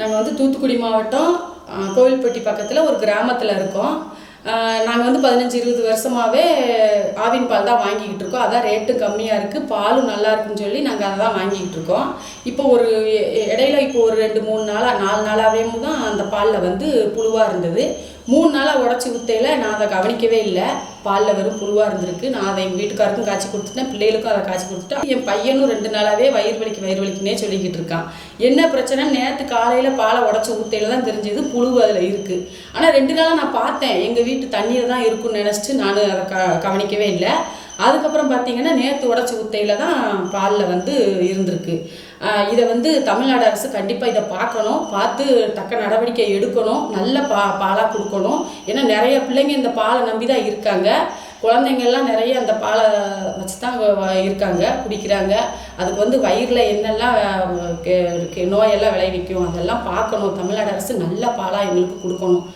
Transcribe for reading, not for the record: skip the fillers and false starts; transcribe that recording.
நாங்கள் வந்து தூத்துக்குடி மாவட்டம் கோவில்பட்டி பக்கத்தில் ஒரு கிராமத்தில் இருக்கோம். நாங்கள் வந்து 15-20 வருஷமாகவே ஆவின் பால் தான் வாங்கிக்கிட்டு இருக்கோம். அதான் ரேட்டும் கம்மியாக இருக்குது, பாலும் நல்லா இருக்குன்னு சொல்லி நாங்கள் அதை தான் வாங்கிக்கிட்டு இருக்கோம். இப்போ ஒரு இடையில இப்போ ஒரு 2-3 நாளாக 4 நாளாகவே தான் அந்த பாலில் வந்து புழுவாக இருந்தது. 3 நாளாக உடச்சி ஊற்றையில் நான் அதை கவனிக்கவே இல்லை. பாலில் வெறும் புழுவாக இருந்திருக்கு. நான் அதை எங்கள் வீட்டுக்காருக்கும் காய்ச்சி கொடுத்துட்டேன், பிள்ளைகளுக்கும் அதை காய்ச்சி கொடுத்துட்டேன். என் பையனும் 2 நாளாகவே வயிறு வலிக்குன்னே சொல்லிக்கிட்டு இருக்கான். என்ன பிரச்சனை, நேற்று காலையில் பாலை உடச்சி ஊற்றையில் தான் தெரிஞ்சது புழு அதில் இருக்குது. ஆனால் 2 நாளாக நான் பார்த்தேன், எங்கள் வீட்டு தண்ணியில் தான் இருக்குன்னு நினச்சிட்டு நான் அதை கவனிக்கவே இல்லை. அதுக்கப்புறம் பார்த்தீங்கன்னா நேற்று உடச்சி ஊற்றையில் தான் பாலில் வந்து இருந்திருக்கு. இதை வந்து தமிழ்நாடு அரசு கண்டிப்பாக இதை பார்க்கணும், பார்த்து தக்க நடவடிக்கை எடுக்கணும், நல்ல பாலாக கொடுக்கணும். ஏன்னா நிறைய பிள்ளைங்க இந்த பாலை நம்பி தான் இருக்காங்க. குழந்தைங்கள்லாம் நிறைய அந்த பாலை வச்சு தான் இருக்காங்க, குடிக்கிறாங்க. அதுக்கு வந்து வயிறில் என்னெல்லாம் நோயெல்லாம் விளைவிக்கும் அதெல்லாம் பார்க்கணும். தமிழ்நாடு அரசு நல்ல பாலாக எங்களுக்கு கொடுக்கணும்.